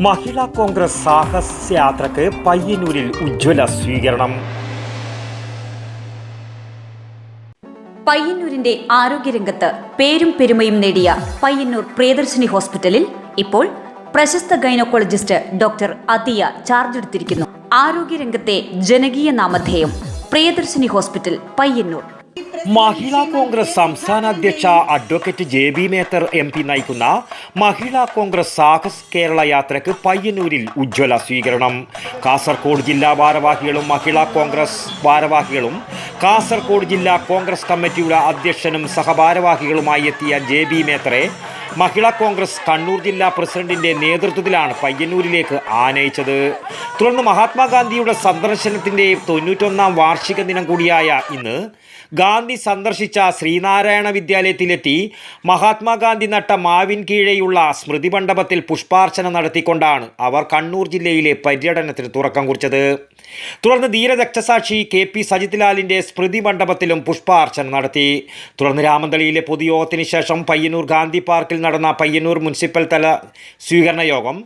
മഹിളാ കോൺഗ്രസ് സാഹസയാത്രയ്ക്ക് പയ്യന്നൂരിൽ ഉജ്ജ്വല സ്വീകരണം. പയ്യന്നൂരിന്റെ ആരോഗ്യരംഗത്ത് പേരും പെരുമയും നേടിയ പയ്യന്നൂർ പ്രിയദർശിനി ഹോസ്പിറ്റലിൽ ഇപ്പോൾ പ്രശസ്ത ഗൈനക്കോളജിസ്റ്റ് ഡോക്ടർ അതിയ ചാർജ് എടുത്തിരിക്കുന്നു. ആരോഗ്യരംഗത്തെ ജനകീയ നാമധേയം പ്രിയദർശിനി ഹോസ്പിറ്റൽ പയ്യന്നൂർ. മഹിളാ കോൺഗ്രസ് സംസ്ഥാന അധ്യക്ഷ അഡ്വക്കേറ്റ് JB മേത്തർ MP നയിക്കുന്ന മഹിളാ കോൺഗ്രസ് സാഹസ് കേരള യാത്രയ്ക്ക് പയ്യന്നൂരിൽ ഉജ്ജ്വല സ്വീകരണം. കാസർഗോഡ് ജില്ലാ ഭാരവാഹികളും മഹിളാ കോൺഗ്രസ് ഭാരവാഹികളും കാസർഗോഡ് ജില്ലാ കോൺഗ്രസ് കമ്മിറ്റിയുടെ അധ്യക്ഷനും സഹഭാരവാഹികളുമായി എത്തിയ JB മേത്തറെ മഹിളാ കോൺഗ്രസ് കണ്ണൂർ ജില്ലാ പ്രസിഡന്റിന്റെ നേതൃത്വത്തിലാണ് പയ്യന്നൂരിലേക്ക് ആനയിച്ചത്. തുടർന്ന് മഹാത്മാഗാന്ധിയുടെ സന്ദർശനത്തിന്റെ 91ാം വാർഷിക ദിനം കൂടിയായ ഇന്ന് ഗാന്ധി സന്ദർശിച്ച ശ്രീനാരായണ വിദ്യാലയത്തിലെത്തി മഹാത്മാഗാന്ധി നട്ട മാവിൻ കീഴെയുള്ള സ്മൃതി മണ്ഡപത്തിൽ പുഷ്പാർച്ചന നടത്തിക്കൊണ്ടാണ് അവർ കണ്ണൂർ ജില്ലയിലെ പര്യടനത്തിന് തുടക്കം കുറിച്ചത്. തുടർന്ന് ധീരരക്തസാക്ഷി KP സജിത് ലാലിൻ്റെ സ്മൃതി മണ്ഡപത്തിലും പുഷ്പാർച്ചന നടത്തി. തുടർന്ന് രാമന്തളിയിലെ പൊതുയോഗത്തിന് ശേഷം പയ്യന്നൂർ ഗാന്ധി പാർക്കിൽ നടന്ന പയ്യന്നൂർ മുനിസിപ്പൽ തല സ്വീകരണ യോഗം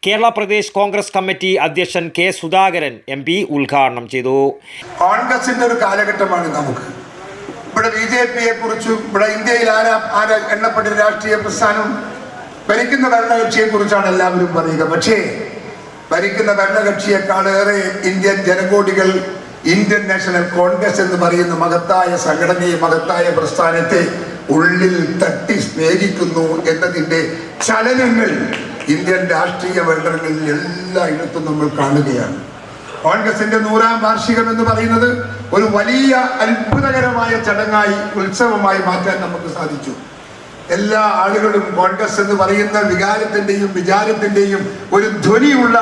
കേരള പ്രദേശ് കോൺഗ്രസ് കമ്മിറ്റി അധ്യക്ഷൻ K സുധാകരൻ MP ഉദ്ഘാടനം ചെയ്തു. കോൺഗ്രസിന്റെ ഒരു കാലഘട്ടമാണ് നമുക്ക്. ഇവിടെ BJPയെ കുറിച്ചും ഇവിടെ ഇന്ത്യയിൽ ആരാ എണ്ണപ്പെട്ട രാഷ്ട്രീയ പ്രസ്ഥാനം ഭരിക്കുന്ന ഭരണകക്ഷിയെ കുറിച്ചാണ് എല്ലാവരും പറയുക. പക്ഷേ ഭരിക്കുന്ന ഭരണകക്ഷിയെക്കാളേറെ ഇന്ത്യൻ ജനകോടികൾ ഇന്ത്യൻ നാഷണൽ കോൺഗ്രസ് എന്ന് പറയുന്ന മഹത്തായ സംഘടനയെ, മഹത്തായ പ്രസ്ഥാനത്തെ ഉള്ളിൽ തട്ടി സ്നേഹിക്കുന്നു എന്നതിൻ്റെ ചലനങ്ങൾ ഇന്ത്യൻ രാഷ്ട്രീയ മണ്ഡലങ്ങളിൽ എല്ലായിടത്തും നമ്മൾ കാണുകയാണ്. കോൺഗ്രസിന്റെ 100ാം വാർഷികം എന്ന് പറയുന്നത് ഒരു വലിയ അത്ഭുതകരമായ ചടങ്ങായി, ഉത്സവമായി മാറ്റാൻ നമുക്ക് സാധിച്ചു. എല്ലാ ആളുകളും കോൺഗ്രസ് എന്ന് പറയുന്ന വികാരത്തിന്റെയും വിചാരത്തിന്റെയും ഒരു ധ്വനിയുള്ള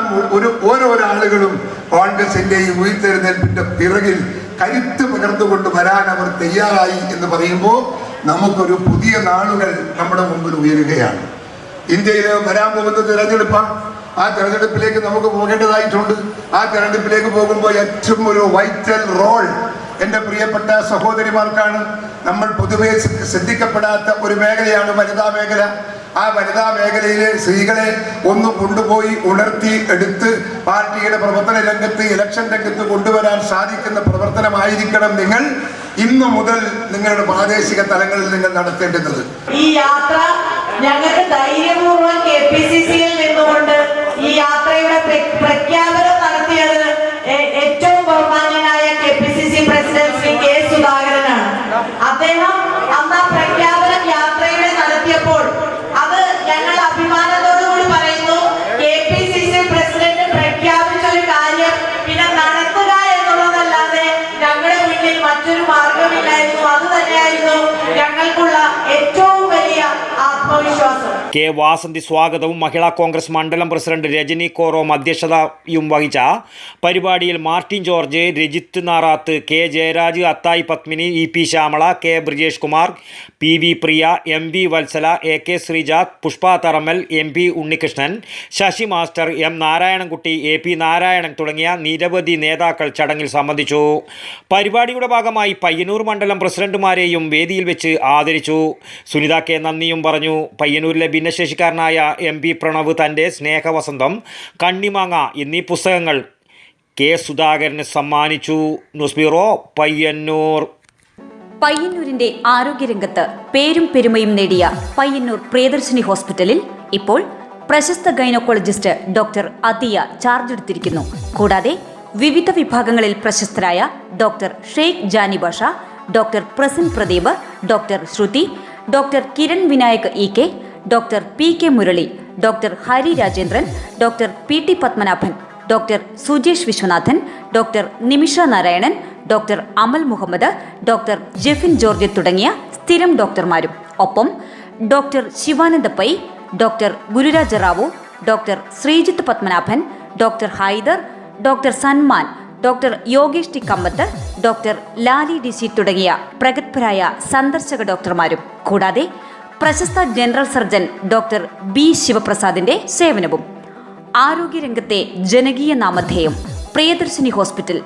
ഓരോ ആളുകളും കോൺഗ്രസിന്റെയും ഉയർത്തെഴുന്നേൽപ്പിന്റെ പിറകിൽ കരുത്ത് പകർന്നുകൊണ്ട് വരാൻ അവർ തയ്യാറായി എന്ന് പറയുമ്പോൾ നമുക്കൊരു പുതിയ നാളുകൾ നമ്മുടെ മുമ്പിൽ ഉയരുകയാണ്. ഇന്ത്യയിൽ വരാൻ പോകുന്ന തിരഞ്ഞെടുപ്പാണ്. ആ തെരഞ്ഞെടുപ്പിലേക്ക് നമുക്ക് പോകേണ്ടതായിട്ടുണ്ട്. ആ തെരഞ്ഞെടുപ്പിലേക്ക് പോകുമ്പോൾ ഏറ്റവും ഒരു വൈറ്റൽ റോൾ എൻ്റെ പ്രിയപ്പെട്ട സഹോദരിമാർക്കാണ്. നമ്മൾ പൊതുവെ ശ്രദ്ധിക്കപ്പെടാത്ത ഒരു മേഖലയാണ് വനിതാ മേഖല. ആ വനിതാ മേഖലയിലെ സ്ത്രീകളെ ഒന്ന് കൊണ്ടുപോയി ഉണർത്തി എടുത്ത് പാർട്ടിയുടെ പ്രവർത്തന രംഗത്ത്, ഇലക്ഷൻ രംഗത്ത് കൊണ്ടുവരാൻ സാധിക്കുന്ന പ്രവർത്തനമായിരിക്കണം നിങ്ങൾ ഇന്നു മുതൽ നിങ്ങളുടെ പ്രാദേശിക തലങ്ങളിൽ നിങ്ങൾ നടത്തേണ്ടത്. ഈ യാത്ര ഞങ്ങൾക്ക് ധൈര്യപൂർവ്വം KPCCയിൽ നിന്നുകൊണ്ട് ഈ യാത്രയുടെ പ്രഖ്യാപനം നടത്തിയത് ഏറ്റവും ബഹുമാന്യനായ KPCC പ്രസിഡന്റ് ശ്രീ K സുധാകരനാണ്. അദ്ദേഹം അന്ന് ആ പ്രഖ്യാപനം യാത്രയുടെ നടത്തിയപ്പോൾ അത് ഞങ്ങൾ അഭിമാനത്തോടുകൂടി പറയുന്നു. KPCC പ്രസിഡന്റ് പ്രഖ്യാപിച്ച ഒരു കാര്യം പിന്നെ നടത്തുക എന്നുള്ളതല്ലാതെ ഞങ്ങളുടെ മുന്നിൽ മറ്റൊരു മാർഗമില്ലായിരുന്നു. അത് തന്നെയായിരുന്നു ഞങ്ങൾക്കുള്ള ഏറ്റവും വലിയ ആത്മവിശ്വാസം. K വാസന്തി സ്വാഗതവും മഹിളാ കോൺഗ്രസ് മണ്ഡലം പ്രസിഡന്റ് രജനി കോറോം അധ്യക്ഷതയും വഹിച്ച പരിപാടിയിൽ Martin George, Rajith Narath, K Jayaraj, Athayi Padmini, EP Shyamala, K Brijesh Kumar, PV Priya, MV Vatsala, AK Sreejath, Pushpa Tharammal, MP Unnikrishnan, Sasi master, M Narayanankutty, AP Narayanan തുടങ്ങിയ നിരവധി നേതാക്കൾ ചടങ്ങിൽ സംബന്ധിച്ചു. പരിപാടിയുടെ ഭാഗമായി പയ്യന്നൂർ മണ്ഡലം പ്രസിഡന്റുമാരെയും വേദിയിൽ വെച്ച് ആദരിച്ചു. സുനിത K നന്ദിയും പറഞ്ഞു. പയ്യന്നൂരിലെ ഭിന്നശേഷിക്കാരനായ MP പ്രണവ് തൻ്റെ സ്നേഹവസന്തം, കണ്ണിമാങ്ങ എന്നീ പുസ്തകങ്ങൾ K സുധാകരന് സമ്മാനിച്ചു. News bureau, Payyanur. പയ്യന്നൂരിന്റെ ആരോഗ്യരംഗത്ത് പേരും പെരുമയും നേടിയ പയ്യന്നൂർ പ്രിയദർശിനി ഹോസ്പിറ്റലിൽ ഇപ്പോൾ പ്രശസ്ത ഗൈനക്കോളജിസ്റ്റ് ഡോക്ടർ അതിയ ചാർജ് എടുത്തിരിക്കുന്നു. കൂടാതെ വിവിധ വിഭാഗങ്ങളിൽ പ്രശസ്തരായ doctor Sheikh Jani Basha, doctor Prasan Pradeep, doctor Sruthi, doctor Kiran Vinayak EK, doctor PK Murali, doctor Hari Rajendran, doctor PT Padmanabhan, doctor Sujesh Viswanathan, doctor Nimisha Narayanan, doctor Amal Muhammad, doctor Jefin George തുടങ്ങിയ സ്ഥിരം ഡോക്ടർമാരും ഒപ്പം doctor Shivananda Pai, doctor Gururaja Rao, doctor Sreejith Padmanabhan, doctor Haider, doctor Sanman, doctor Yogesh T Kamath, doctor Lali DC തുടങ്ങിയ പ്രഗത്ഭരായ സന്ദർശക ഡോക്ടർമാരും കൂടാതെ പ്രശസ്ത ജനറൽ സർജൻ ഡോക്ടർ B ശിവപ്രസാദിന്റെ സേവനവും. ആരോഗ്യരംഗത്തെ ജനകീയ നാമധേയം പ്രിയദർശിനി ഹോസ്പിറ്റൽ